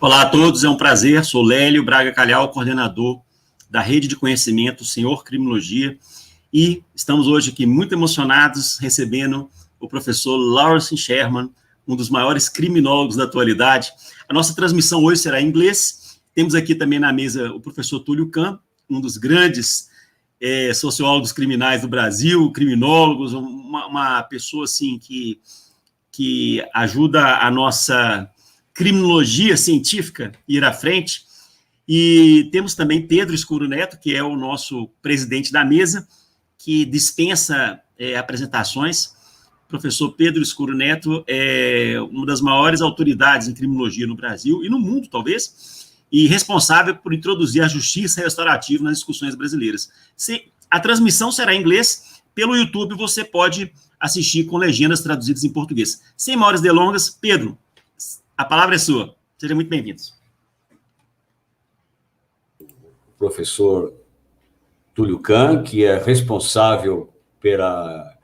Olá a todos, é um prazer, sou Lélio, Braga, Calhau, coordenador da Rede de Conhecimento, Senhor Criminologia, e estamos hoje aqui muito emocionados recebendo o professor Lawrence Sherman, um dos maiores criminólogos da atualidade. A nossa transmissão hoje será em inglês. Temos aqui também na mesa o professor Tulio, um dos grandes sociólogos criminais do Brasil, criminólogos, uma pessoa assim que ajuda a nossa criminologia científica ir à frente. E temos também Pedro Scuro Neto, que é o nosso presidente da mesa, que dispensa apresentações. O professor Pedro Scuro Neto é uma das maiores autoridades em criminologia no Brasil e no mundo, talvez, e responsável por introduzir a justiça restaurativa nas discussões brasileiras. A transmissão será em inglês. Pelo YouTube você pode assistir com legendas traduzidas em português. Sem maiores delongas, Pedro, a palavra é sua. Sejam muito bem-vindos. Professor Tulio, que é responsável pela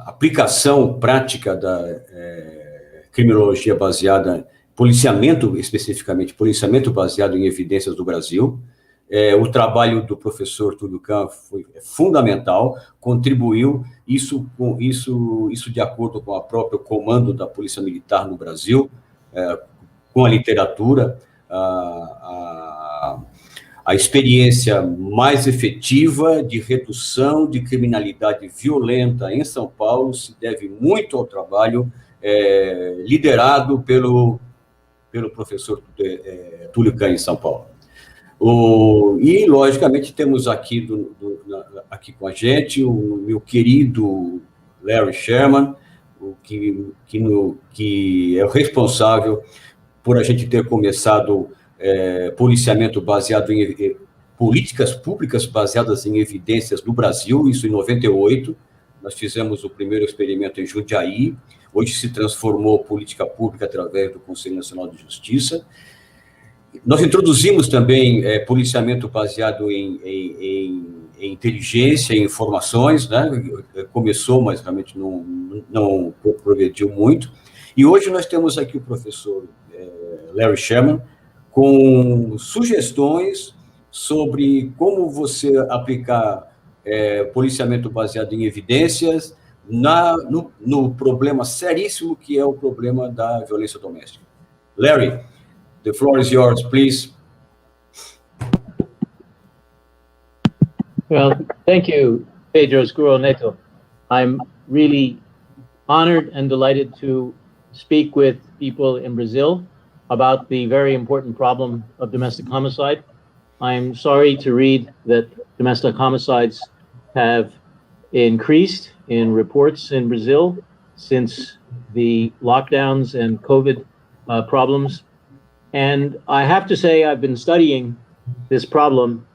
aplicação prática da criminologia baseada, policiamento, especificamente, policiamento baseado em evidências do Brasil. O trabalho do professor Tulio foi fundamental, contribuiu, isso de acordo com o próprio comando da Polícia Militar no Brasil, com a literatura, a experiência mais efetiva de redução de criminalidade violenta em São Paulo se deve muito ao trabalho liderado pelo professor Tulio em São Paulo. E, logicamente, temos aqui, aqui com a gente o meu querido Larry Sherman, que é o responsável por a gente ter começado policiamento baseado em políticas públicas baseadas em evidências no Brasil, isso em 98. Nós fizemos o primeiro experimento em Jundiaí, hoje se transformou política pública através do Conselho Nacional de Justiça. Nós introduzimos também policiamento baseado em inteligência, em informações, né? Começou, mas realmente não progrediu muito. E hoje nós temos aqui o professor Larry Sherman com sugestões sobre como você aplicar policiamento baseado em evidências no problema seríssimo que é o problema da violência doméstica. Larry, the floor is yours, please. Well, thank you, Pedro Scuro Neto. I'm really honored and delighted to speak with people in Brazil about the very important problem of domestic homicide. I'm sorry to read that domestic homicides have increased in reports in Brazil since the lockdowns and COVID problems. And I have to say, I've been studying this problem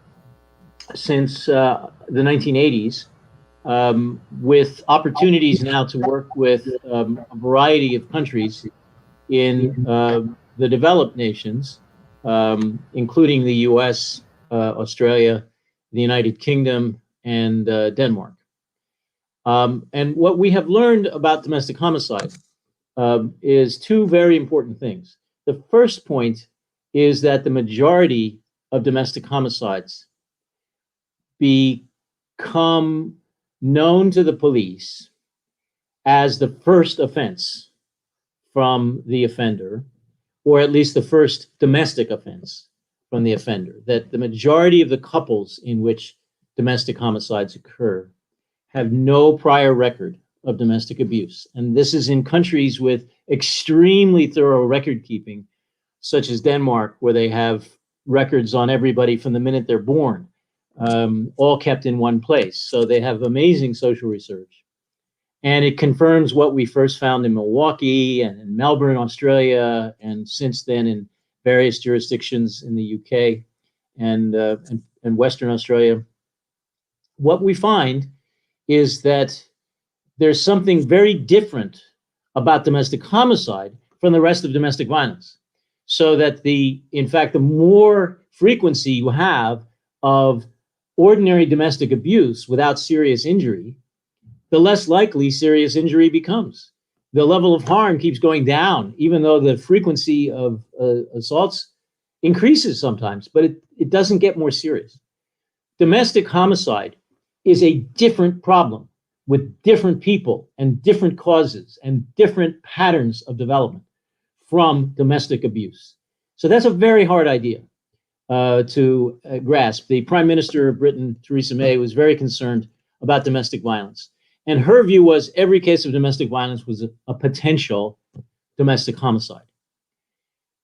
since the 1980s, with opportunities now to work with a variety of countries in the developed nations, including the US, Australia, the United Kingdom, and Denmark. And what we have learned about domestic homicide is two very important things. The first point is that the majority of domestic homicides become known to the police as the first offense from the offender, or at least the first domestic offense from the offender, that the majority of the couples in which domestic homicides occur have no prior record of domestic abuse. And this is in countries with extremely thorough record keeping, such as Denmark, where they have records on everybody from the minute they're born, all kept in one place. So they have amazing social research. And it confirms what we first found in Milwaukee and in Melbourne, Australia, and since then in various jurisdictions in the UK and Western Australia. What we find is that there's something very different about domestic homicide from the rest of domestic violence. So that in fact, the more frequency you have of ordinary domestic abuse without serious injury, the less likely serious injury becomes. the level of harm keeps going down, even though the frequency of assaults increases sometimes, but it doesn't get more serious. Domestic homicide is a different problem with different people and different causes and different patterns of development from domestic abuse. So that's a very hard idea to grasp. The Prime Minister of Britain, Theresa May, was very concerned about domestic violence. And her view was every case of domestic violence was a potential domestic homicide.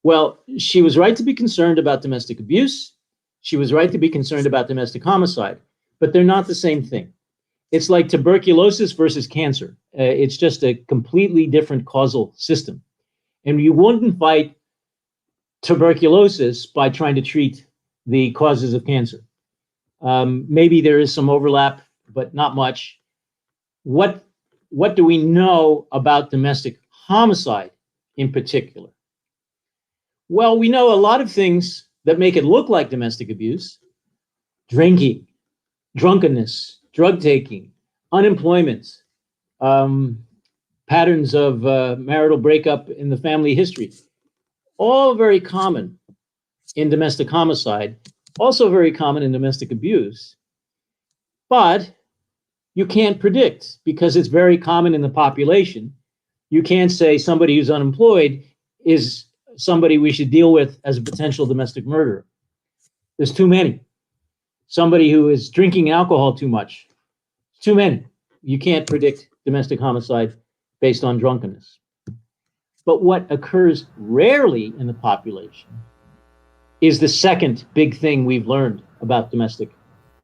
Well, she was right to be concerned about domestic abuse. She was right to be concerned about domestic homicide, but they're not the same thing. It's like tuberculosis versus cancer. It's just a completely different causal system. And you wouldn't fight tuberculosis by trying to treat the causes of cancer. Maybe there is some overlap, but not much. What do we know about domestic homicide in particular? Well, we know a lot of things that make it look like domestic abuse: drinking, drunkenness, drug taking, unemployment, patterns of marital breakup in the family history, all very common in domestic homicide, also very common in domestic abuse. But you can't predict because it's very common in the population. You can't say somebody who's unemployed is somebody we should deal with as a potential domestic murderer. There's too many. Somebody who is drinking alcohol too much, too many. You can't predict domestic homicide based on drunkenness. But what occurs rarely in the population is the second big thing we've learned about domestic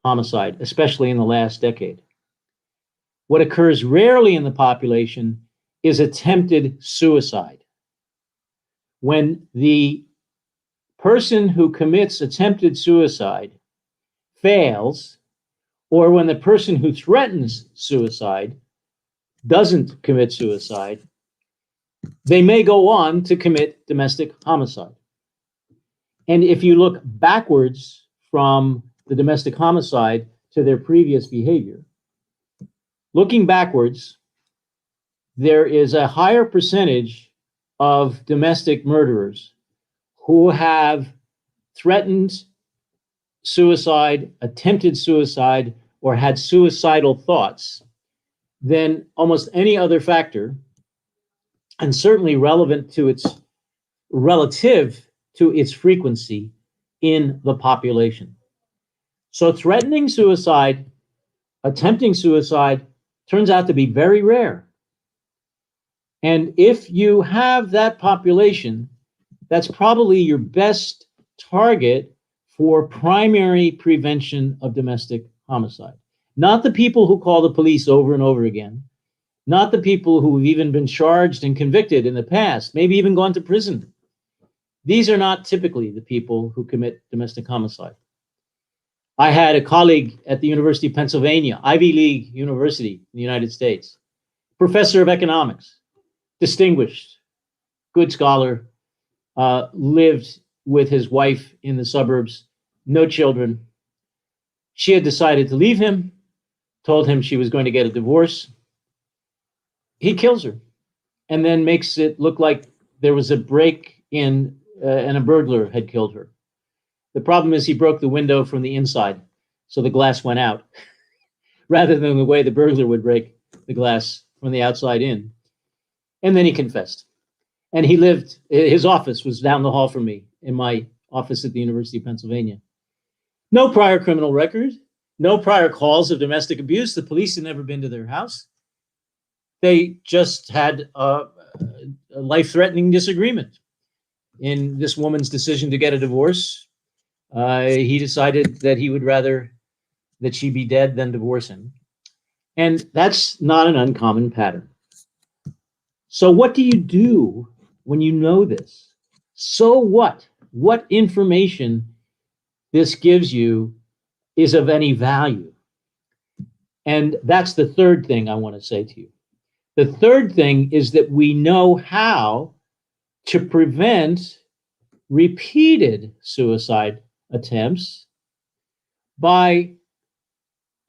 homicide, especially in the last decade. What occurs rarely in the population is attempted suicide. When the person who commits attempted suicide fails, or when the person who threatens suicide doesn't commit suicide, they may go on to commit domestic homicide. And if you look backwards from the domestic homicide to their previous behavior, looking backwards, there is a higher percentage of domestic murderers who have threatened suicide, attempted suicide, or had suicidal thoughts than almost any other factor, and certainly relative to its frequency in the population. So threatening suicide, attempting suicide turns out to be very rare. And if you have that population, that's probably your best target for primary prevention of domestic homicide. Not the people who call the police over and over again, not the people who have even been charged and convicted in the past, maybe even gone to prison. These are not typically the people who commit domestic homicide. I had a colleague at the University of Pennsylvania, Ivy League University in the United States, professor of economics, distinguished, good scholar, lived with his wife in the suburbs, no children. She had decided to leave him, told him she was going to get a divorce. He kills her and then makes it look like there was a break-in and a burglar had killed her. The problem is he broke the window from the inside, so the glass went out, rather than the way the burglar would break the glass from the outside in. And then he confessed. And he lived, his office was down the hall from me in my office at the University of Pennsylvania. No prior criminal record, no prior calls of domestic abuse. The police had never been to their house. They just had a life-threatening disagreement. In this woman's decision to get a divorce, he decided that he would rather that she be dead than divorce him. And that's not an uncommon pattern. So what do you do when you know this? So what? What information this gives you is of any value? And that's the third thing I want to say to you. The third thing is that we know how to prevent repeated suicide attempts by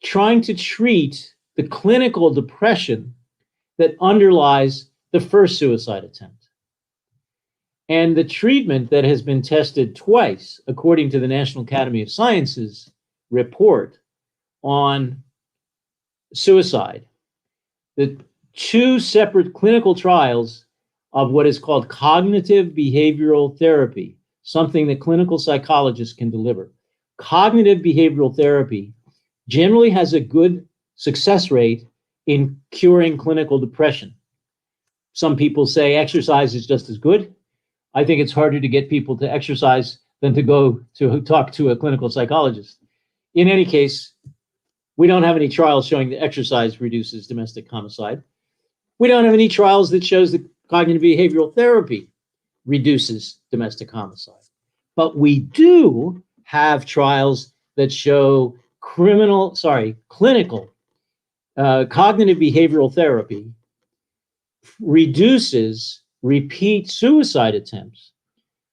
trying to treat the clinical depression that underlies the first suicide attempt. And the treatment that has been tested twice, according to the National Academy of Sciences report on suicide, the two separate clinical trials of what is called cognitive behavioral therapy, something that clinical psychologists can deliver. Cognitive behavioral therapy generally has a good success rate in curing clinical depression. Some people say exercise is just as good. I think it's harder to get people to exercise than to go to talk to a clinical psychologist. In any case, we don't have any trials showing that exercise reduces domestic homicide. We don't have any trials that shows that cognitive behavioral therapy reduces domestic homicide. But we do have trials that show clinical cognitive behavioral therapy reduces repeat suicide attempts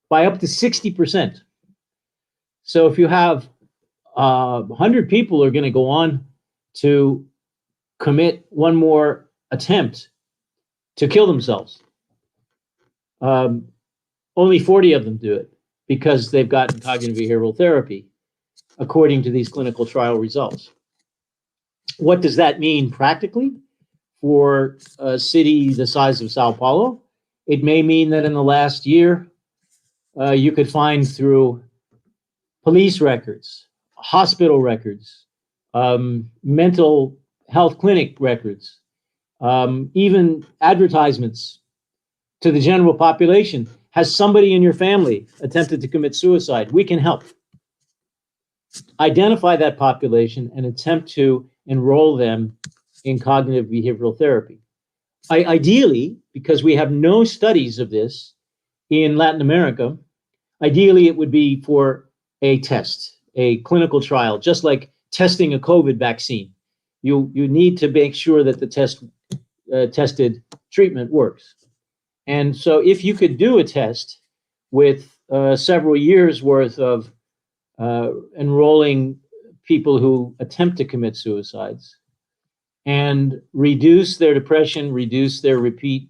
by up to 60%. So if you have 100 people are going to go on to commit one more attempt to kill themselves, only 40 of them do it because they've gotten cognitive behavioral therapy, according to these clinical trial results. What does that mean practically for a city the size of Sao Paulo? It may mean that in the last year, you could find through police records, hospital records, mental health clinic records, even advertisements to the general population. Has somebody in your family attempted to commit suicide? We can help. Identify that population and attempt to enroll them in cognitive behavioral therapy. Ideally, because we have no studies of this in Latin America, ideally it would be for a test, a clinical trial, just like testing a COVID vaccine. You need to make sure that the tested treatment works. And so if you could do a test with several years worth of enrolling people who attempt to commit suicides and reduce their depression, reduce their repeat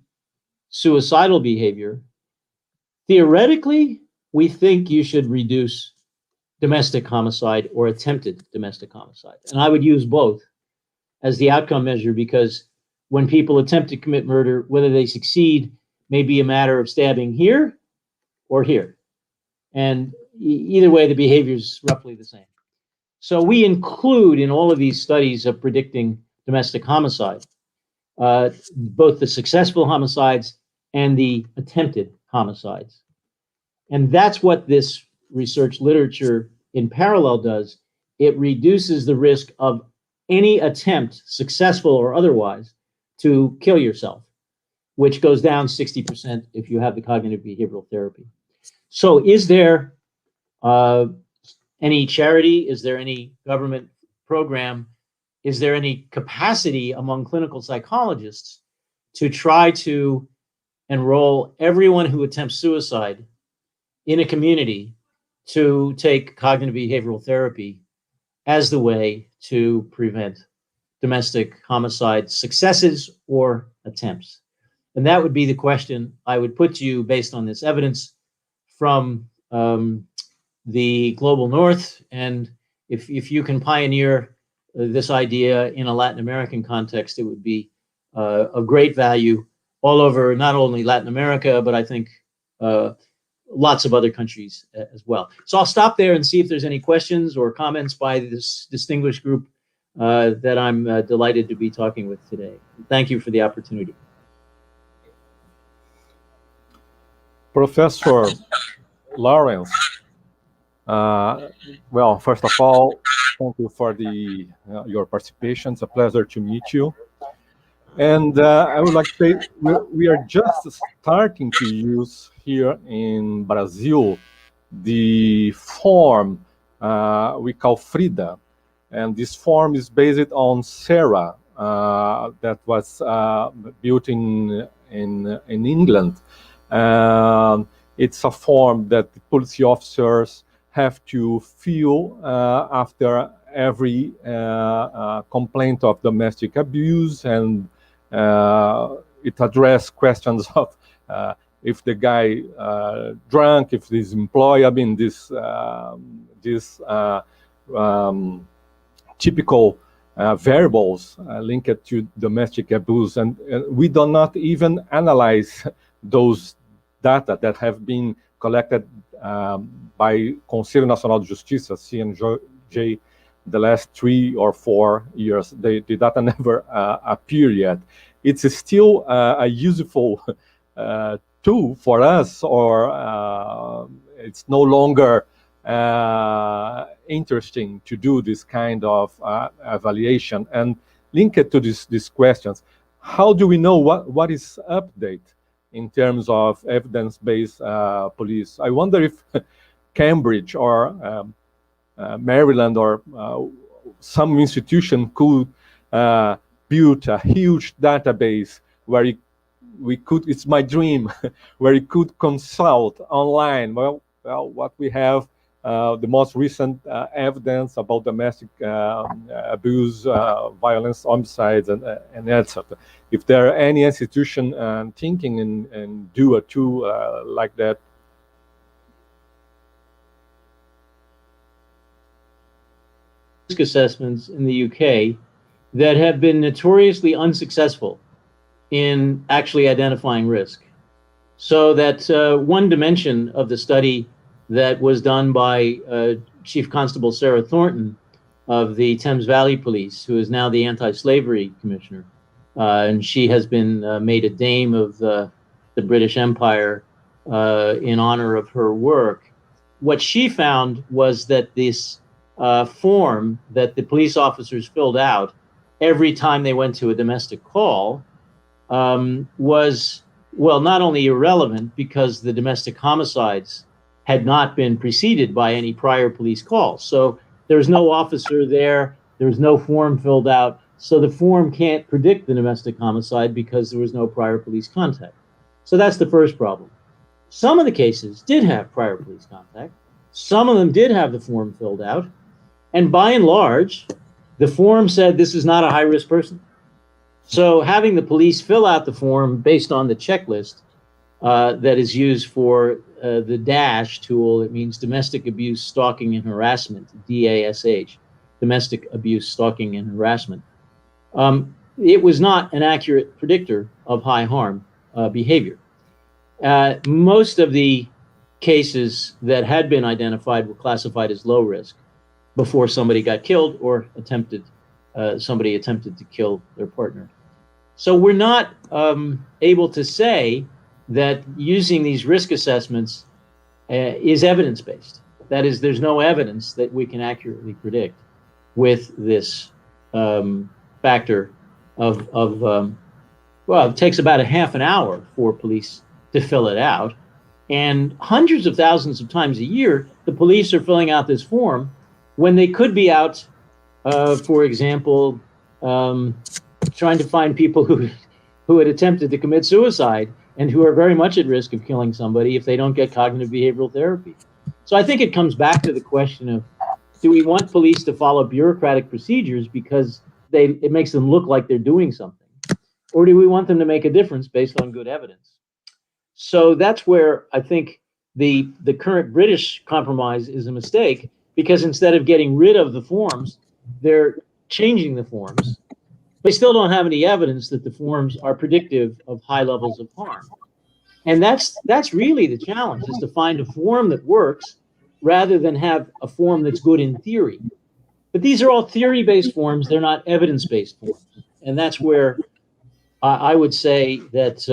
suicidal behavior, theoretically, we think you should reduce domestic homicide or attempted domestic homicide. And I would use both as the outcome measure, because when people attempt to commit murder, whether they succeed may be a matter of stabbing here or here. And either way, the behavior is roughly the same. So we include in all of these studies of predicting domestic homicide, both the successful homicides and the attempted homicides. And that's what this research literature in parallel does. It reduces the risk of any attempt, successful or otherwise, to kill yourself, which goes down 60% if you have the cognitive behavioral therapy. So is there any charity? Is there any government program? Is there any capacity among clinical psychologists to try to enroll everyone who attempts suicide in a community to take cognitive behavioral therapy as the way to prevent domestic homicide successes or attempts? And that would be the question I would put to you based on this evidence from the global north. And if you can pioneer this idea in a Latin American context, it would be of great value all over, not only Latin America, but I think lots of other countries as well. So I'll stop there and see if there's any questions or comments by this distinguished group that I'm delighted to be talking with today. Thank you for the opportunity. Professor Lawrence, well, first of all, thank you for your participation. It's a pleasure to meet you. And I would like to say we are just starting to use here in Brazil the form we call FRIDA. And this form is based on SERA that was built in England. It's a form that the police officers have to fill after every complaint of domestic abuse, and it addressed questions of if the guy drunk, if this employee, I mean, this typical variables linked to domestic abuse, and we do not even analyze those data that have been collected by Conselho Nacional de Justiça, CNJ, the last 3 or 4 years. The data never appear yet. It's still a useful tool for us, or it's no longer interesting to do this kind of evaluation. And linked to these questions, how do we know what is update in terms of evidence-based police? I wonder if Cambridge or Maryland or some institution could build a huge database where we could, it's my dream, where you could consult online. Well, what we have, the most recent evidence about domestic abuse, violence, homicides, and etc. If there are any institution thinking and do a tool like that. Risk assessments in the UK that have been notoriously unsuccessful in actually identifying risk. So that one dimension of the study that was done by Chief Constable Sarah Thornton of the Thames Valley Police, who is now the Anti-Slavery Commissioner, and she has been made a dame of the British Empire in honor of her work. What she found was that this form that the police officers filled out every time they went to a domestic call was, well, not only irrelevant because the domestic homicides had not been preceded by any prior police calls. So there's no officer there, there's no form filled out, so the form can't predict the domestic homicide because there was no prior police contact. So that's the first problem. Some of the cases did have prior police contact, some of them did have the form filled out, and by and large, the form said this is not a high-risk person. So having the police fill out the form based on the checklist that is used for the DASH tool, it means domestic abuse, stalking, and harassment, DASH, domestic abuse, stalking, and harassment. It was not an accurate predictor of high harm behavior. Most of the cases that had been identified were classified as low risk before somebody got killed or somebody attempted to kill their partner. So we're not able to say that using these risk assessments is evidence-based. That is, there's no evidence that we can accurately predict with this factor of well, it takes about a half an hour for police to fill it out. And hundreds of thousands of times a year, the police are filling out this form when they could be out, for example, trying to find people who had attempted to commit suicide and who are very much at risk of killing somebody if they don't get cognitive behavioral therapy. So I think it comes back to the question of, do we want police to follow bureaucratic procedures because it makes them look like they're doing something? Or do we want them to make a difference based on good evidence? So that's where I think the current British compromise is a mistake, because instead of getting rid of the forms, they're changing the forms. They still don't have any evidence that the forms are predictive of high levels of harm. And that's really the challenge, is to find a form that works rather than have a form that's good in theory. But these are all theory-based forms, they're not evidence-based forms. And that's where I would say that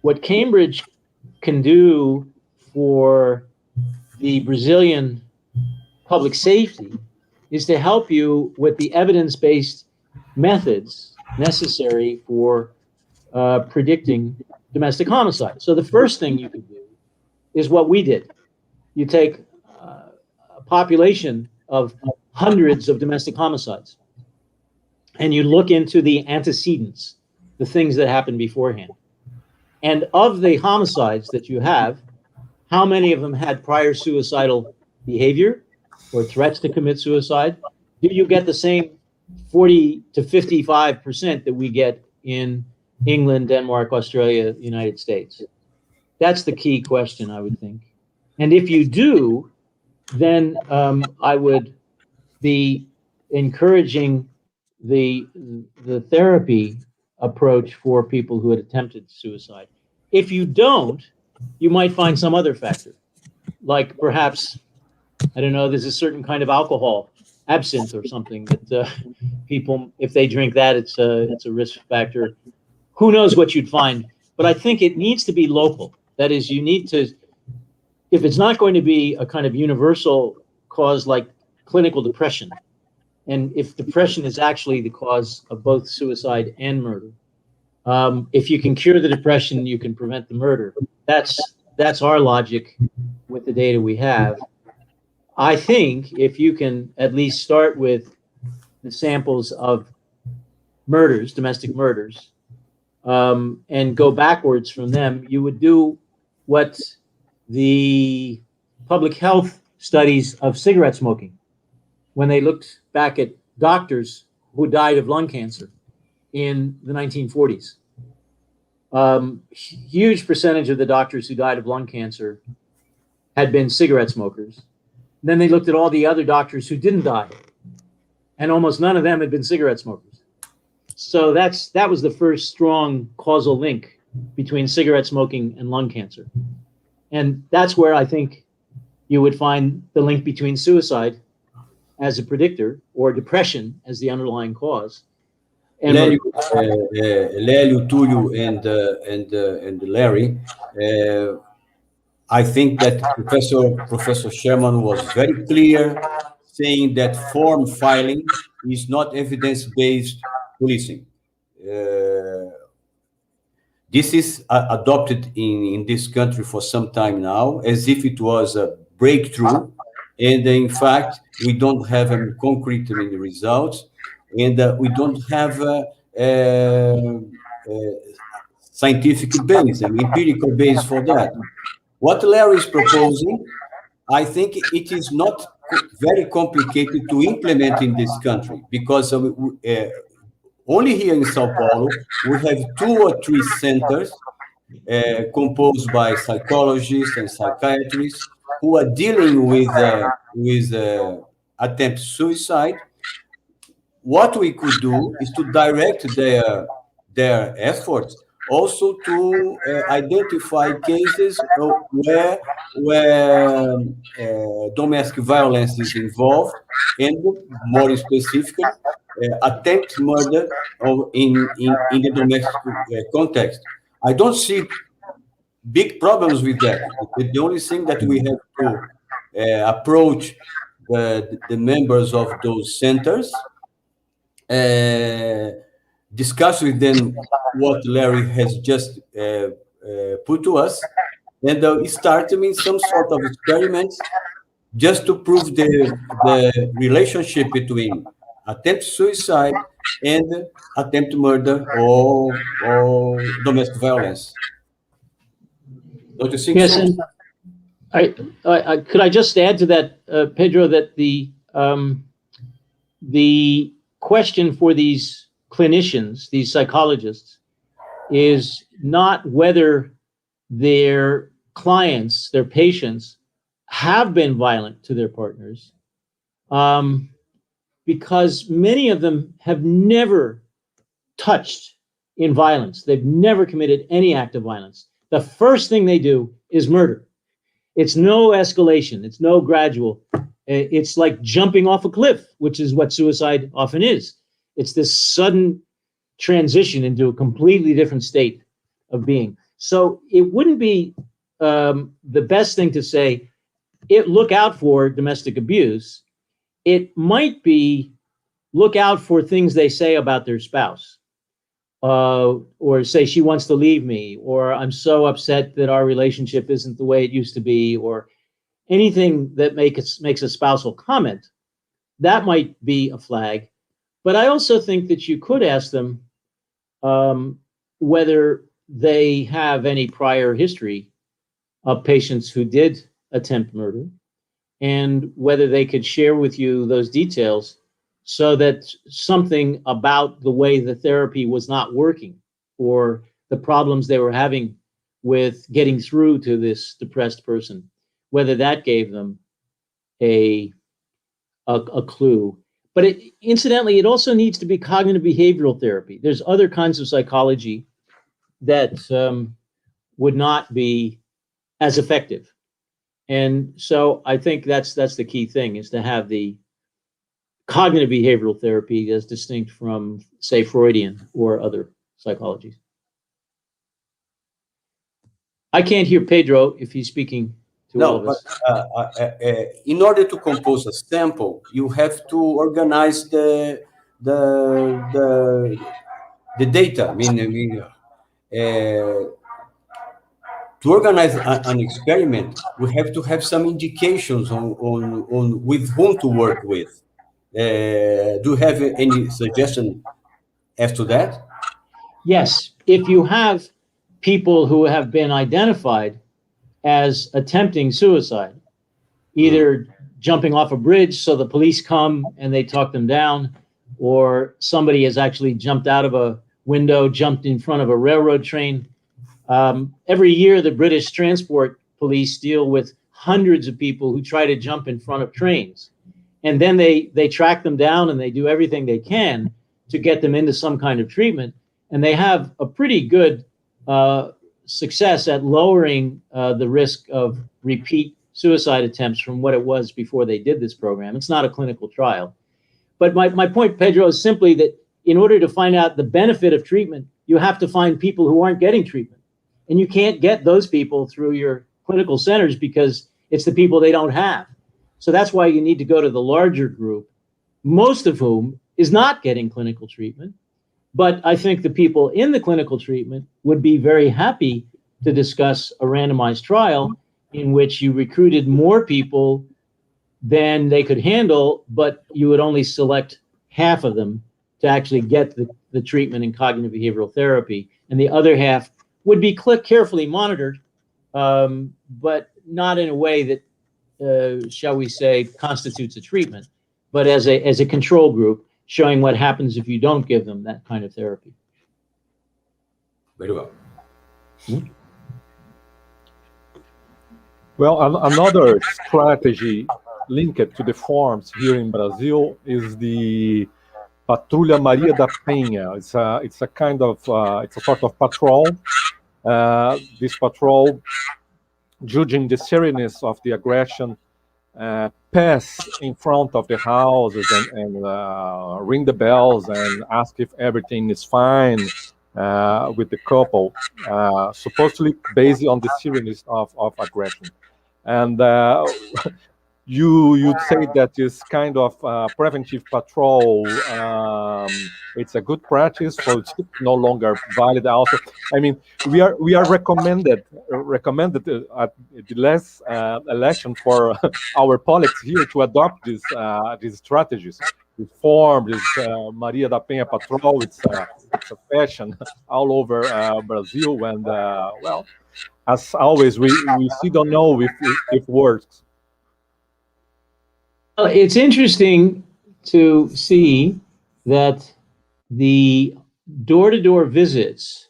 what Cambridge can do for the Brazilian public safety is to help you with the evidence-based methods necessary for predicting domestic homicide. So the first thing you could do is what we did. You take a population of hundreds of domestic homicides, and you look into the antecedents, the things that happened beforehand. And of the homicides that you have, how many of them had prior suicidal behavior or threats to commit suicide? Do you get the same 40 to 55% that we get in England, Denmark, Australia, United States? That's the key question, I would think. And if you do, then I would be encouraging the therapy approach for people who had attempted suicide. If you don't, you might find some other factor, like perhaps, I don't know, there's a certain kind of alcohol, absinthe or something, that people, if they drink that, it's a risk factor. Who knows what you'd find? But I think it needs to be local. That is, you need to, if it's not going to be a kind of universal cause like clinical depression, and if depression is actually the cause of both suicide and murder, if you can cure the depression, you can prevent the murder. That's our logic with the data we have. I think if you can at least start with the samples of murders, domestic murders, and go backwards from them, you would do what the public health studies of cigarette smoking, when they looked back at doctors who died of lung cancer in the 1940s. Huge percentage of the doctors who died of lung cancer had been cigarette smokers. Then they looked at all the other doctors who didn't die, and almost none of them had been cigarette smokers. So that was the first strong causal link between cigarette smoking and lung cancer. And that's where I think you would find the link between suicide as a predictor or depression as the underlying cause. And Lélio, Tulio, and Larry, I think that Professor Sherman was very clear, saying that form filing is not evidence-based policing. This is adopted in this country for some time now, as if it was a breakthrough. And in fact, we don't have concrete results, and we don't have scientific base, an empirical base for that. What Larry is proposing, I think it is not very complicated to implement in this country, because only here in Sao Paulo, we have 2 or 3 centers composed by psychologists and psychiatrists who are dealing with attempt suicide. What we could do is to direct their efforts also to identify cases where domestic violence is involved, and more specifically, attempt murder in the domestic context. I don't see big problems with that. The only thing that we have to approach the members of those centers, discuss with them what Larry has just put to us, and start some sort of experiments just to prove the relationship between attempt suicide and attempt murder or domestic violence. Don't you think yes, so? And could I just add to that, Pedro, that the question for these clinicians, these psychologists, is not whether their clients, their patients, have been violent to their partners, because many of them have never touched in violence. They've never committed any act of violence. The first thing they do is murder. It's no escalation. It's no gradual. It's like jumping off a cliff, which is what suicide often is. It's this sudden transition into a completely different state of being. So it wouldn't be the best thing to say, look out for domestic abuse. It might be look out for things they say about their spouse, or say she wants to leave me, or I'm so upset that our relationship isn't the way it used to be, or anything that makes a spousal comment. That might be a flag. But I also think that you could ask them whether they have any prior history of patients who did attempt murder, and whether they could share with you those details, so that something about the way the therapy was not working or the problems they were having with getting through to this depressed person, whether that gave them a clue. But incidentally, it also needs to be cognitive behavioral therapy. There's other kinds of psychology that would not be as effective. And so I think that's the key thing, is to have the cognitive behavioral therapy as distinct from, say, Freudian or other psychologies. I can't hear Pedro if he's speaking to all of us. In order to compose a sample, you have to organize the data. To organize an experiment, we have to have some indications on with whom to work with. Do you have any suggestion as to that? Yes, if you have people who have been identified as attempting suicide, either jumping off a bridge so the police come and they talk them down, or somebody has actually jumped out of a window, jumped in front of a railroad train. Every year, the British transport police deal with hundreds of people who try to jump in front of trains. And then they track them down and they do everything they can to get them into some kind of treatment. And they have a pretty good success at lowering the risk of repeat suicide attempts from what it was before they did this program. It's not a clinical trial. But my point, Pedro, is simply that in order to find out the benefit of treatment, you have to find people who aren't getting treatment. And you can't get those people through your clinical centers because it's the people they don't have. So that's why you need to go to the larger group, most of whom is not getting clinical treatment. But I think the people in the clinical treatment would be very happy to discuss a randomized trial in which you recruited more people than they could handle, but you would only select half of them to actually get the treatment in cognitive behavioral therapy. And the other half would be carefully monitored, but not in a way that, shall we say, constitutes a treatment, but as a control group, showing what happens if you don't give them that kind of therapy. Very well. Well, another strategy linked to the forms here in Brazil is the Patrulha Maria da Penha. It's a kind of it's a sort of patrol. This patrol, judging the seriousness of the aggression, pass in front of the houses and ring the bells and ask if everything is fine with the couple, supposedly based on the seriousness of aggression. And you'd say that this kind of preventive patrol, it's a good practice, so it's no longer valid. Also, I mean, we are recommended at the last election for our politics here to adopt these strategies. This form, this Maria da Penha patrol, it's a fashion all over Brazil, and well, as always, we still don't know if it works. Well, it's interesting to see that the door-to-door visits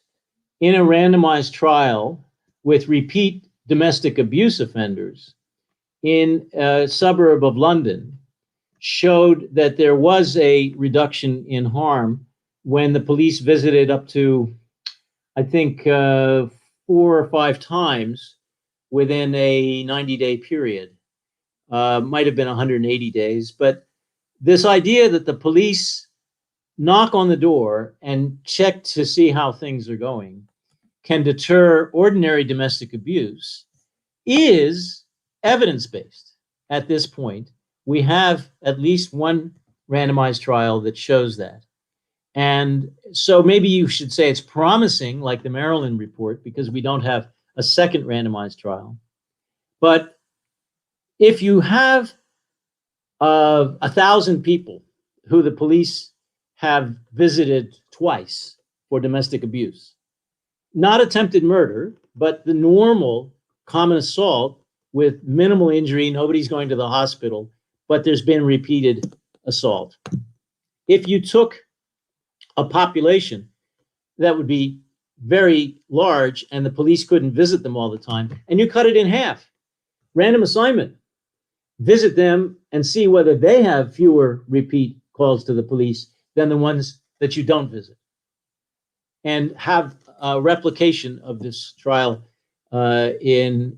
in a randomized trial with repeat domestic abuse offenders in a suburb of London showed that there was a reduction in harm when the police visited up to, I think, 4 or 5 times within a 90-day period. Might have been 180 days, but this idea that the police knock on the door and check to see how things are going can deter ordinary domestic abuse is evidence-based at this point. We have at least one randomized trial that shows that. And so maybe you should say it's promising, like the Maryland report, because we don't have a second randomized trial. But if you have 1,000 people who the police have visited twice for domestic abuse, not attempted murder, but the normal common assault with minimal injury, nobody's going to the hospital, but there's been repeated assault. If you took a population, that would be very large and the police couldn't visit them all the time, and you cut it in half. Random assignment. Visit them and see whether they have fewer repeat calls to the police than the ones that you don't visit. And have a replication of this trial in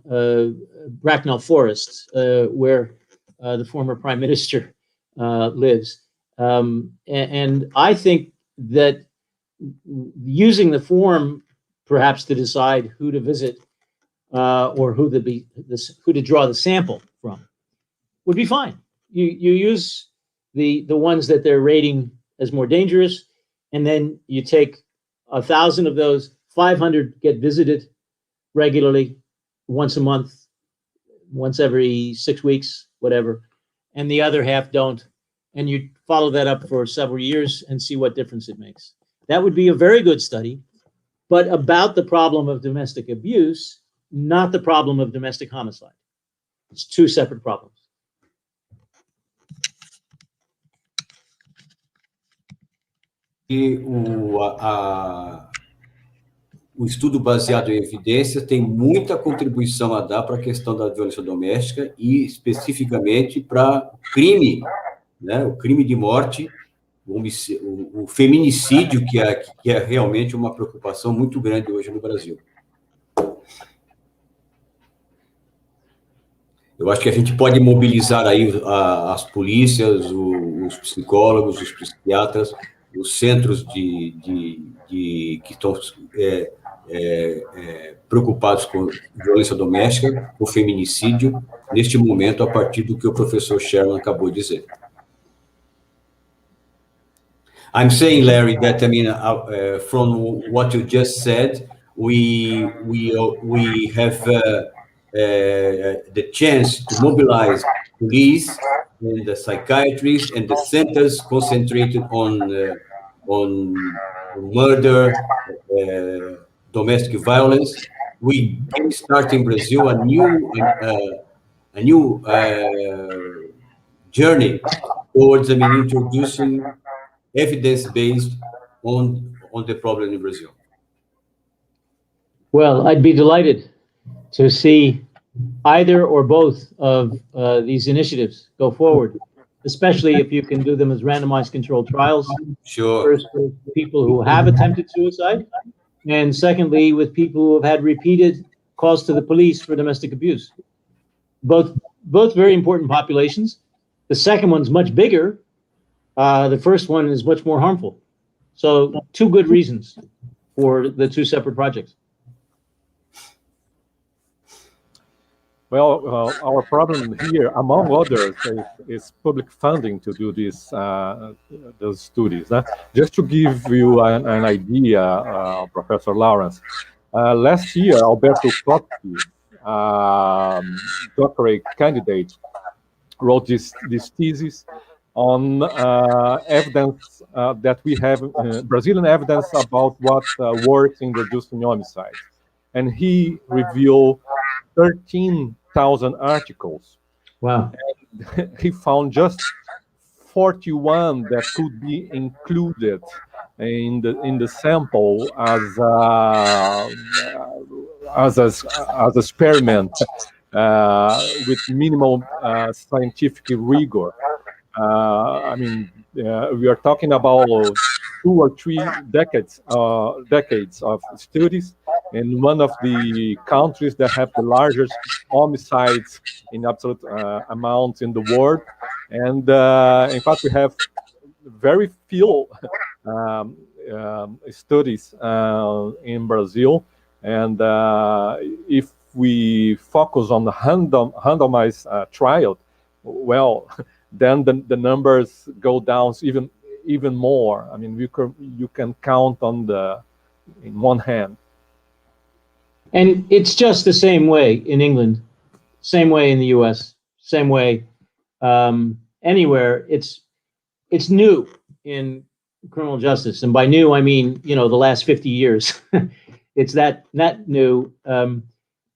Bracknell Forest, where the former prime minister lives. And I think that using the form perhaps to decide who to visit or who to draw the sample from would be fine. You use the ones that they're rating as more dangerous, and then you take 1,000 of those, 500 get visited regularly, once a month, once every 6 weeks, whatever, and the other half don't. And you follow that up for several years and see what difference it makes. That would be a very good study, but about the problem of domestic abuse, not the problem of domestic homicide. It's two separate problems. E o estudo baseado em evidências tem muita contribuição a dar para a questão da violência doméstica e especificamente para o crime, né? O crime de morte, o feminicídio, que é realmente uma preocupação muito grande hoje no Brasil. Eu acho que a gente pode mobilizar aí as polícias, os psicólogos, os psiquiatras, os centros que estão preocupados com violência doméstica, com feminicídio, neste momento, a partir do que o professor Sherman acabou de dizer. I'm saying, Larry, that, I mean, from what you just said, we have the chance to mobilize police and the psychiatrists and the centers concentrated on murder, domestic violence. We can start in Brazil a new journey towards, I mean, introducing evidence-based on the problem in Brazil. Well, I'd be delighted to see either or both of these initiatives go forward, especially if you can do them as randomized controlled trials. Sure. First, with people who have attempted suicide, and secondly, with people who have had repeated calls to the police for domestic abuse. Both very important populations. The second one's much bigger. The first one is much more harmful. So, two good reasons for the two separate projects. Well, our problem here, among others, is public funding to do those studies. Just to give you an idea, Professor Lawrence, last year, Alberto Coppi, doctorate candidate, wrote this thesis on evidence that we have, Brazilian evidence about what works in reducing homicides. And he revealed 13,000 articles. Wow. And he found just 41 that could be included in the sample as experiment with minimal scientific rigor. I mean, we are talking about 2 or 3 decades of studies, in one of the countries that have the largest homicides in absolute amounts in the world. And in fact, we have very few studies in Brazil. And if we focus on the randomized trial, well, then the numbers go down even more. I mean, you can count in one hand. And it's just the same way in England, same way in the US, same way anywhere. It's new in criminal justice. And by new, I mean, the last 50 years. It's that new.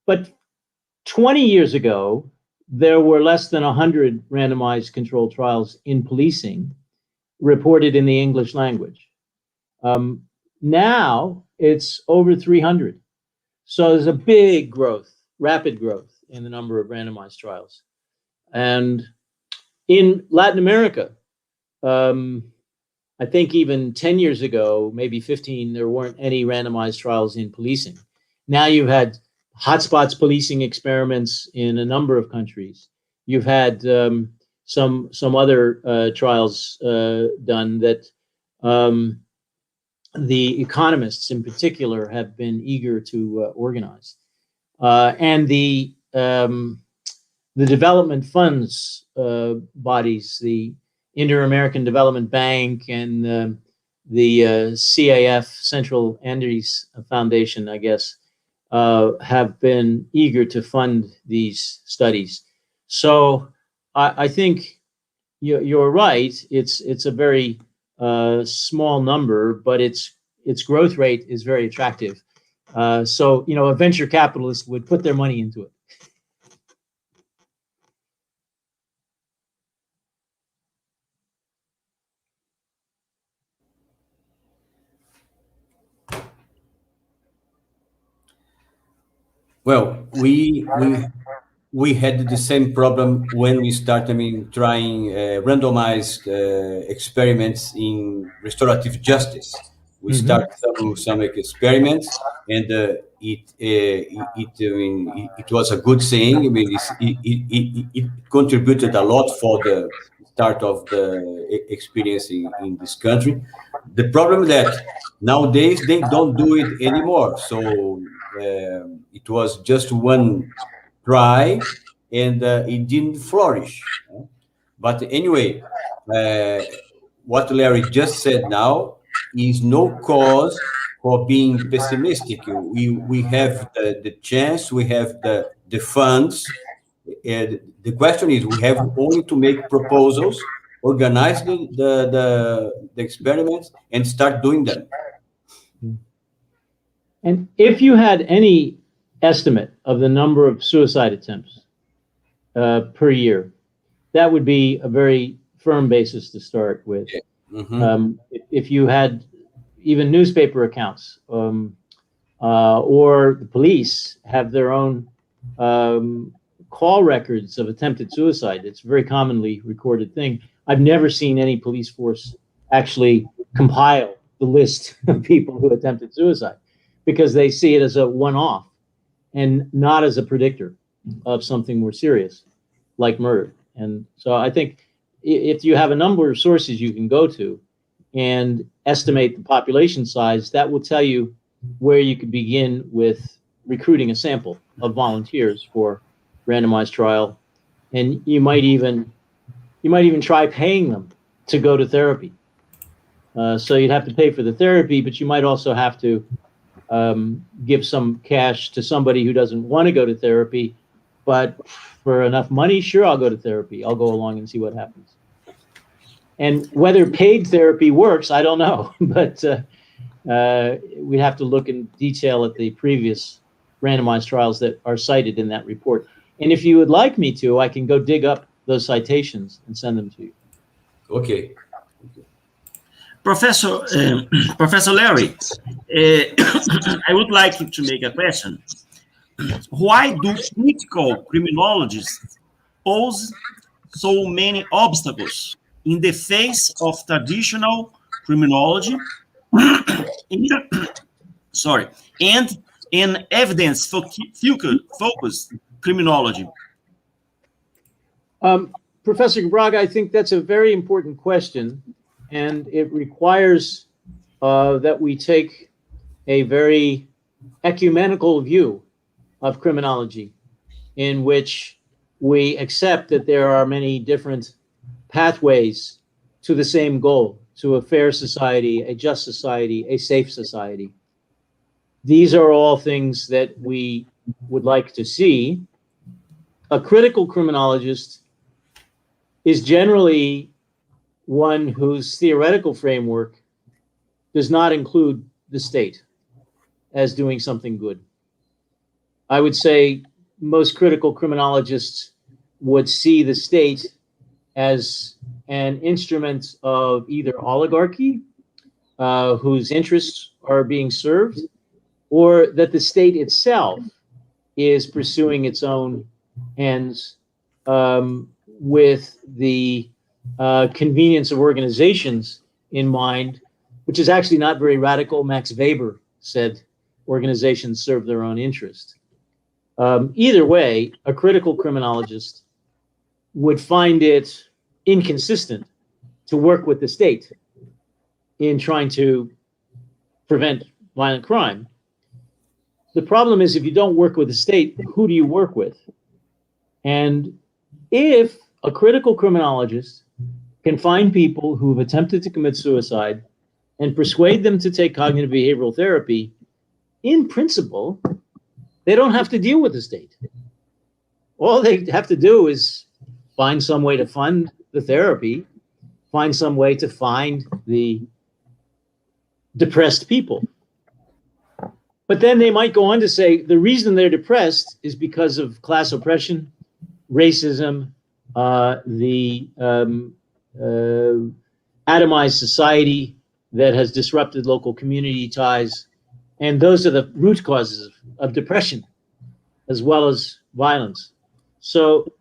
But 20 years ago, there were less than 100 randomized controlled trials in policing reported in the English language. Now it's over 300. So there's a big growth, rapid growth in the number of randomized trials. And in Latin America, I think even 10 years ago, maybe 15, there weren't any randomized trials in policing. Now you've had hotspots policing experiments in a number of countries. You've had some other trials done that the economists in particular have been eager to organize. And the development funds bodies, the Inter-American Development Bank and the CAF, Central Andes Foundation, I guess, have been eager to fund these studies. So I think you're right. It's a very small number, but its growth rate is very attractive. So a venture capitalist would put their money into it. Well, we had the same problem when we started, trying randomized experiments in restorative justice. We started some experiments, and it was a good thing. It contributed a lot for the start of the experience in this country. The problem is that nowadays they don't do it anymore. So it was just one try, and it didn't flourish. But anyway, what Larry just said now is no cause for being pessimistic. We have the chance, we have the funds. And the question is, we have only to make proposals, organize the experiments, and start doing them. And if you had any estimate of the number of suicide attempts per year, that would be a very firm basis to start with. If you had even newspaper accounts, or the police have their own call records of attempted suicide, it's a very commonly recorded thing. I've never seen any police force actually compile the list of people who attempted suicide, because they see it as a one-off and not as a predictor of something more serious, like murder. And so I think if you have a number of sources you can go to and estimate the population size, that will tell you where you could begin with recruiting a sample of volunteers for randomized trial. And you might even try paying them to go to therapy. So you'd have to pay for the therapy, but you might also have to give some cash to somebody who doesn't want to go to therapy, but for enough money, sure, I'll go to therapy. I'll go along and see what happens. And whether paid therapy works, I don't know, but we'd have to look in detail at the previous randomized trials that are cited in that report. And if you would like me to, I can go dig up those citations and send them to you. Okay. Professor Larry, I would like to make a question. Why do critical criminologists pose so many obstacles in the face of traditional criminology and in evidence-focused criminology? Professor Braga, I think that's a very important question, and it requires that we take a very ecumenical view of criminology, in which we accept that there are many different pathways to the same goal, to a fair society, a just society, a safe society. These are all things that we would like to see. A critical criminologist is generally one whose theoretical framework does not include the state as doing something good. I would say most critical criminologists would see the state as an instrument of either oligarchy, whose interests are being served, or that the state itself is pursuing its own ends with the convenience of organizations in mind, which is actually not very radical. Max Weber said organizations serve their own interest. Either way, a critical criminologist would find it inconsistent to work with the state in trying to prevent violent crime. The problem is, if you don't work with the state, who do you work with? And if a critical criminologist can find people who have attempted to commit suicide and persuade them to take cognitive behavioral therapy, in principle, they don't have to deal with the state. All they have to do is find some way to fund the therapy, find some way to find the depressed people. But then they might go on to say the reason they're depressed is because of class oppression, racism, the atomized society that has disrupted local community ties. And those are the root causes of depression, as well as violence. So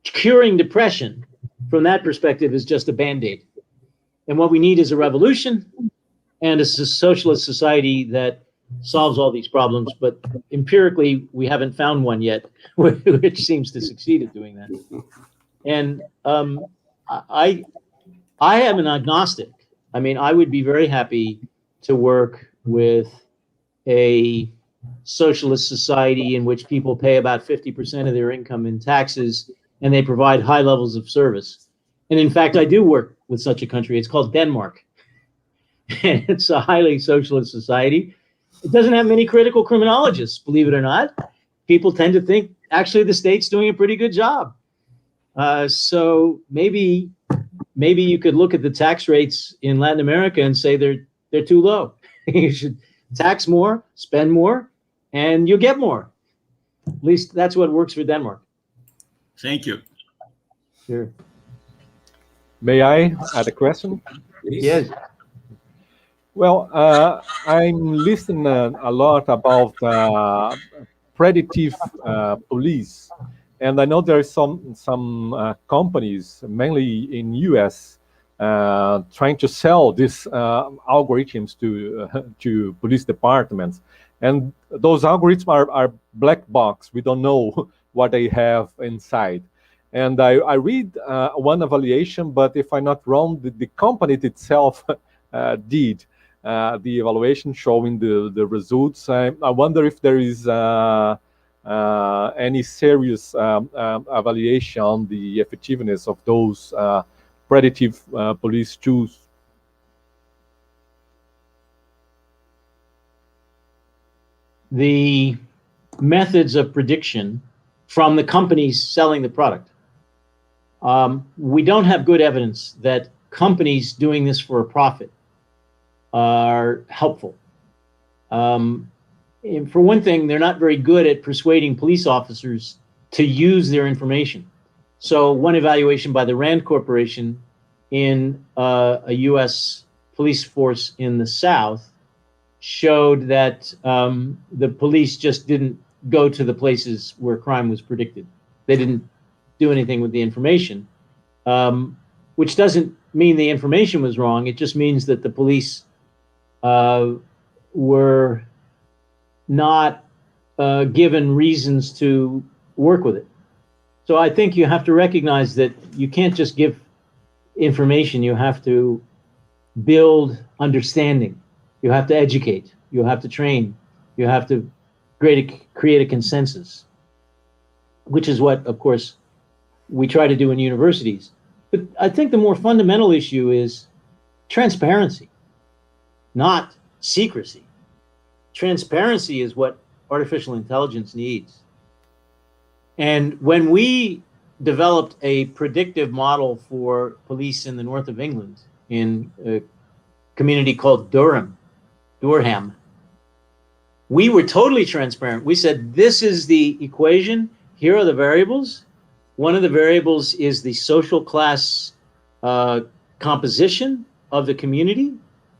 curing depression from that perspective is just a Band-Aid. And what we need is a revolution and a socialist society that solves all these problems. But empirically, we haven't found one yet, which seems to succeed at doing that. And I am an agnostic. I mean, I would be very happy to work with a socialist society in which people pay about 50% of their income in taxes and they provide high levels of service. And in fact, I do work with such a country. It's called Denmark. And it's a highly socialist society. It doesn't have many critical criminologists, believe it or not. People tend to think, actually, the state's doing a pretty good job. So maybe you could look at the tax rates in Latin America and say they're too low. You should tax more, spend more, and you'll get more. At least that's what works for Denmark. Thank you. Sure. May I add a question? Yes. Well, I'm listening a lot about predictive police, and I know there are some companies, mainly in US, trying to sell these algorithms to police departments, and those algorithms are black box. We don't know what they have inside. And I read one evaluation, but if I'm not wrong, the company itself did the evaluation showing the results. I wonder if there is any serious evaluation on the effectiveness of those predictive police tools. The methods of prediction from the companies selling the product. We don't have good evidence that companies doing this for a profit are helpful. And for one thing, they're not very good at persuading police officers to use their information. So one evaluation by the Rand Corporation in a US police force in the South showed that the police just didn't go to the places where crime was predicted. They didn't do anything with the information, which doesn't mean the information was wrong. It just means that the police were not given reasons to work with it. So I think you have to recognize that you can't just give information. You have to build understanding. You have to educate. You have to train. You have to create a consensus, which is what, of course, we try to do in universities. But I think the more fundamental issue is transparency, not secrecy. Transparency is what artificial intelligence needs. And when we developed a predictive model for police in the north of England, in a community called Durham, we were totally transparent. We said, this is the equation. Here are the variables. One of the variables is the social class composition of the community.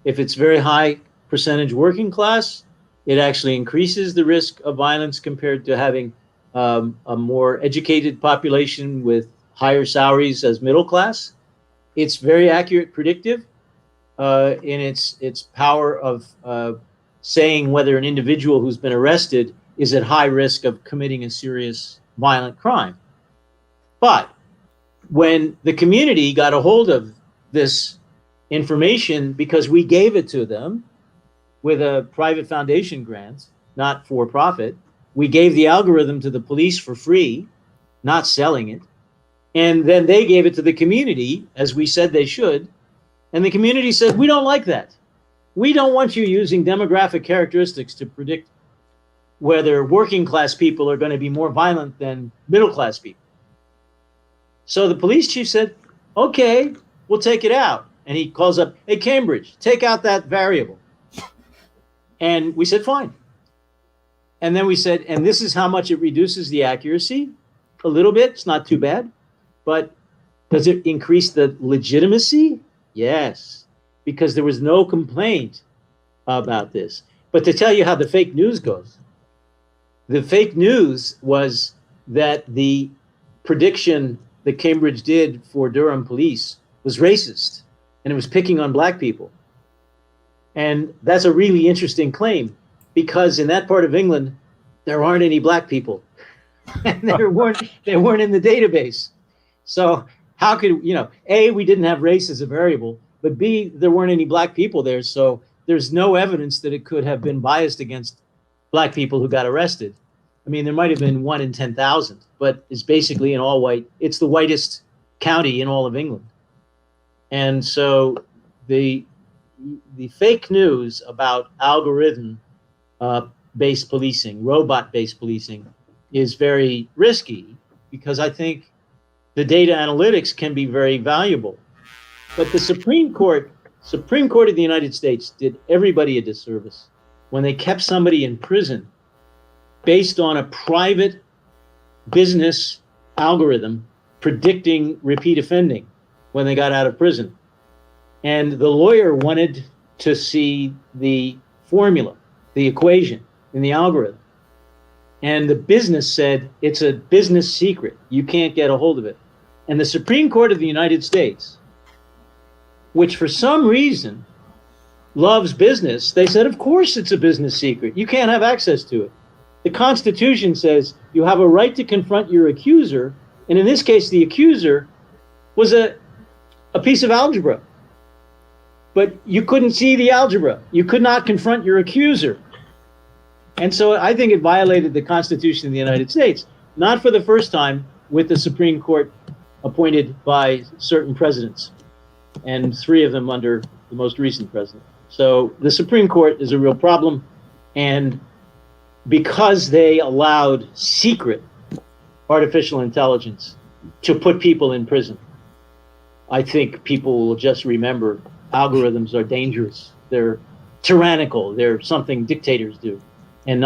If it's very high percentage working class, it actually increases the risk of violence compared to having a more educated population with higher salaries as middle class. It's very accurate predictive in its power of saying whether an individual who's been arrested is at high risk of committing a serious violent crime. But when the community got a hold of this information, because we gave it to them with a private foundation grant, not for profit, we gave the algorithm to the police for free, not selling it. And then they gave it to the community, as we said they should. And the community said, we don't like that. We don't want you using demographic characteristics to predict whether working class people are going to be more violent than middle class people. So the police chief said, okay, we'll take it out. And he calls up, hey, Cambridge, take out that variable. And we said, fine. And then we said, and this is how much it reduces the accuracy. A little bit, it's not too bad. But does it increase the legitimacy? Yes, because there was no complaint about this. But to tell you how the fake news goes, the fake news was that the prediction that Cambridge did for Durham police was racist, and it was picking on black people. And that's a really interesting claim, because in that part of England, there aren't any black people. And they weren't in the database. So how could, A, we didn't have race as a variable, but B, there weren't any black people there. So there's no evidence that it could have been biased against black people who got arrested. I mean, there might have been 1 in 10,000, but it's basically an all white, it's the whitest county in all of England. And so the fake news about algorithm-based policing, robot-based policing, is very risky, because I think the data analytics can be very valuable. But the Supreme Court of the United States did everybody a disservice when they kept somebody in prison based on a private business algorithm predicting repeat offending when they got out of prison. And the lawyer wanted to see the formula, the equation in the algorithm. And the business said, it's a business secret. You can't get a hold of it. And the Supreme Court of the United States, which for some reason loves business, they said, of course it's a business secret. You can't have access to it. The Constitution says you have a right to confront your accuser. And in this case, the accuser was a piece of algebra. But you couldn't see the algebra. You could not confront your accuser. And so I think it violated the Constitution of the United States, not for the first time with the Supreme Court appointed by certain presidents, and 3 of them under the most recent president. So the Supreme Court is a real problem. And because they allowed secret artificial intelligence to put people in prison, I think people will just remember algorithms are dangerous. They're tyrannical. They're something dictators do, and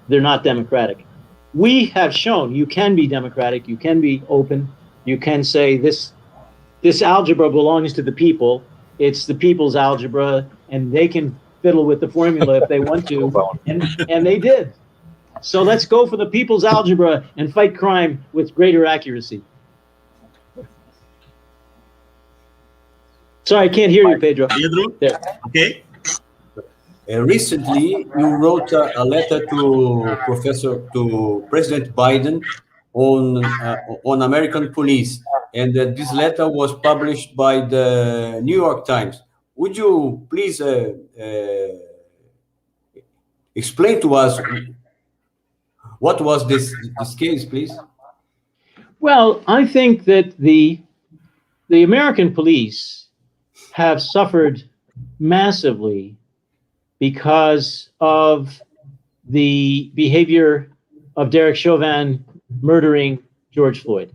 they're not democratic. We have shown you can be democratic, you can be open, you can say this algebra belongs to the people, it's the people's algebra, and they can fiddle with the formula if they want to, and they did. So let's go for the people's algebra and fight crime with greater accuracy. Sorry, I can't hear you, Pedro. Pedro, there. Okay. Recently, you wrote a letter to President Biden on American police, and this letter was published by the New York Times. Would you please explain to us what was this case, please? Well, I think that the American police have suffered massively because of the behavior of Derek Chauvin murdering George Floyd.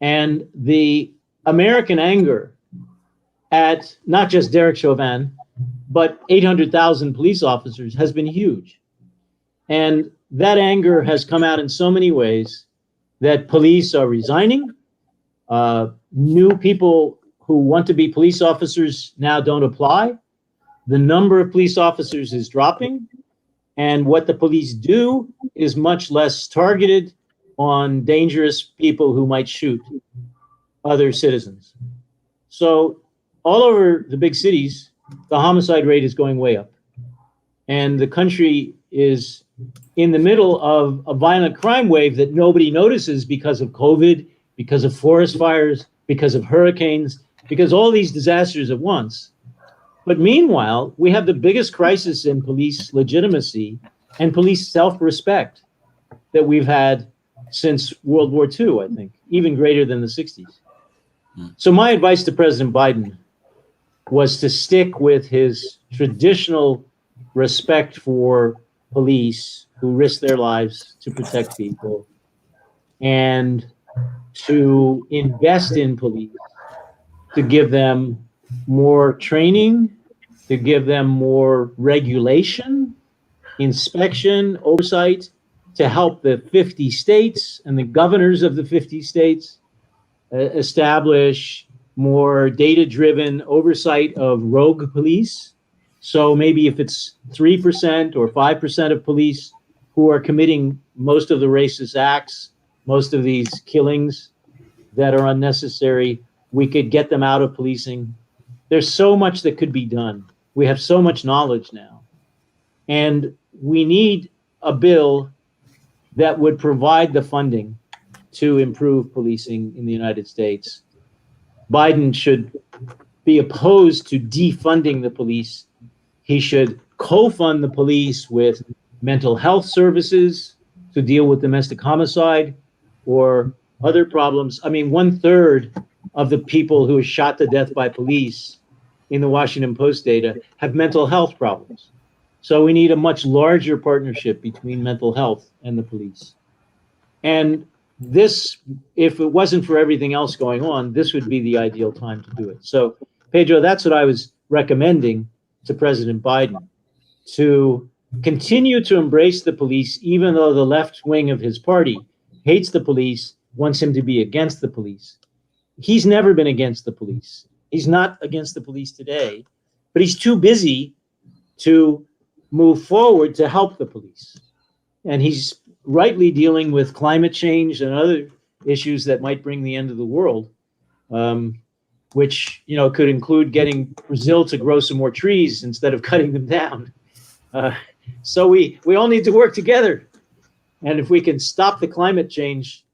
And the American anger at not just Derek Chauvin, but 800,000 police officers has been huge. And that anger has come out in so many ways that police are resigning. New people who want to be police officers now don't apply. the number of police officers is dropping, and what the police do is much less targeted on dangerous people who might shoot other citizens. So all over the big cities, the homicide rate is going way up. And the country is in the middle of a violent crime wave that nobody notices because of COVID, because of forest fires, because of hurricanes, because all these disasters at once. But meanwhile, we have the biggest crisis in police legitimacy and police self-respect that we've had since World War II, I think, even greater than the 60s. So my advice to President Biden was to stick with his traditional respect for police who risk their lives to protect people, and to invest in police, to give them more training, to give them more regulation, inspection, oversight, to help the 50 states and the governors of the 50 states establish more data-driven oversight of rogue police. So maybe if it's 3% or 5% of police who are committing most of the racist acts, most of these killings that are unnecessary, we could get them out of policing. There's so much that could be done. We have so much knowledge now. And we need a bill that would provide the funding to improve policing in the United States. Biden should be opposed to defunding the police. He should co-fund the police with mental health services to deal with domestic homicide or other problems. I mean, 1/3 of the people who are shot to death by police in the Washington Post data have mental health problems. So we need a much larger partnership between mental health and the police. And this, if it wasn't for everything else going on, this would be the ideal time to do it. So, Pedro, that's what I was recommending to President Biden, to continue to embrace the police, even though the left wing of his party hates the police, wants him to be against the police. He's never been against the police. He's not against the police today, but he's too busy to move forward to help the police. And he's rightly dealing with climate change and other issues that might bring the end of the world, which, you know, could include getting Brazil to grow some more trees instead of cutting them down. So we all need to work together. And if we can stop the climate change,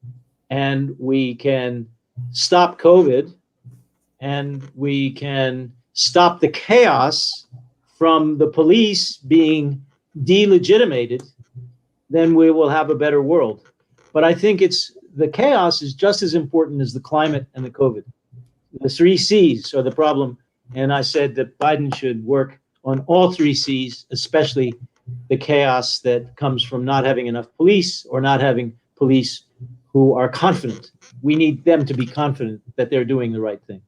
and we can stop COVID, and we can stop the chaos from the police being delegitimated, then we will have a better world. But I think the chaos is just as important as the climate and the COVID. The 3 C's are the problem. And I said that Biden should work on all 3 C's, especially the chaos that comes from not having enough police or not having police who are confident. We need them to be confident that they're doing the right thing.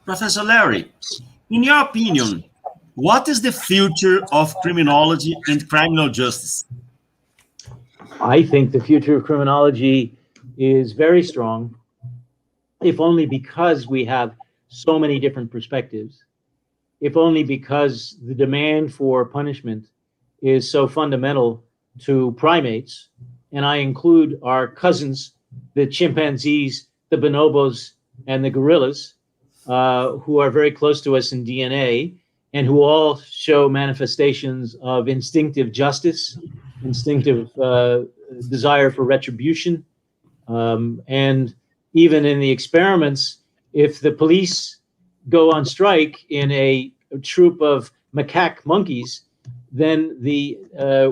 Professor Larry, in your opinion, what is the future of criminology and criminal justice? I think the future of criminology is very strong, if only because we have so many different perspectives, if only because the demand for punishment is so fundamental to primates, and I include our cousins, the chimpanzees, the bonobos, and the gorillas, who are very close to us in DNA, and who all show manifestations of instinctive justice, instinctive desire for retribution. And even in the experiments, if the police go on strike in a troop of macaque monkeys, then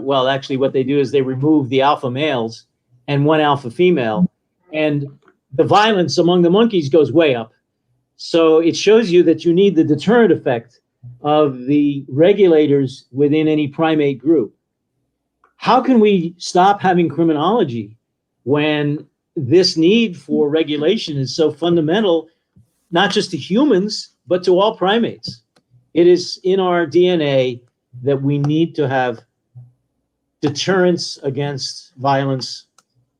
well, actually what they do is they remove the alpha males and one alpha female, and the violence among the monkeys goes way up. So it shows you that you need the deterrent effect of the regulators within any primate group. How can we stop having criminology when this need for regulation is so fundamental, not just to humans, but to all primates? It is in our DNA that we need to have deterrence against violence,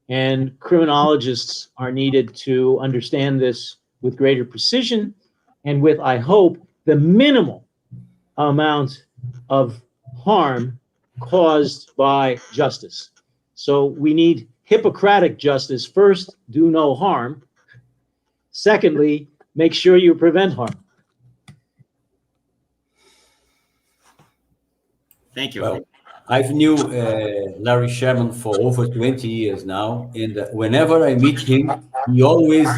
and criminologists are needed to understand this with greater precision and with, I hope, the minimal amount of harm caused by justice. So we need Hippocratic justice. First, do no harm. Secondly, make sure you prevent harm. Thank you. Well, I've knew Larry Sherman for over 20 years now, and whenever I meet him, he always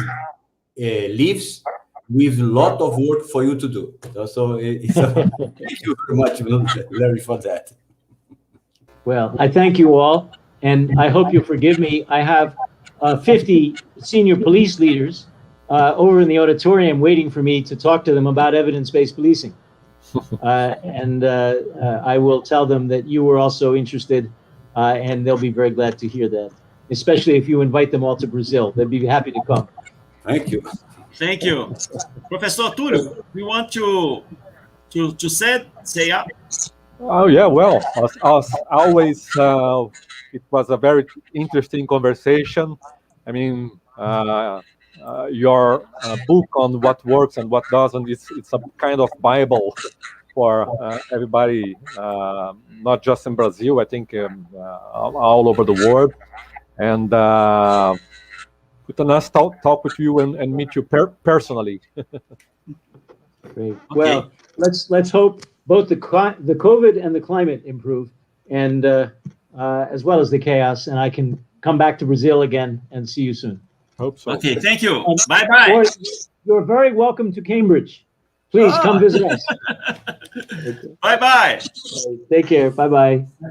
leaves with a lot of work for you to do. So thank you very much, Larry, for that. Well, I thank you all, and I hope you forgive me. I have 50 senior police leaders over in the auditorium waiting for me to talk to them about evidence-based policing. And I will tell them that you were also interested, and they'll be very glad to hear that, especially if you invite them all to Brazil. They'd be happy to come. Thank you. Thank you. Professor Tulio, we want to say up. Oh, yeah, well, as always, it was a very interesting conversation. I mean, your book on what works and what doesn't, it's a kind of Bible for everybody, not just in Brazil, I think all over the world. And with a nice talk with you and meet you personally. Great. Well, let's hope both the COVID and the climate improve, and as well as the chaos, and I can come back to Brazil again and see you soon. Hope so. Okay, thank you. Bye-bye. You're very welcome to Cambridge. Please come visit us. Bye-bye. Take care. Bye-bye.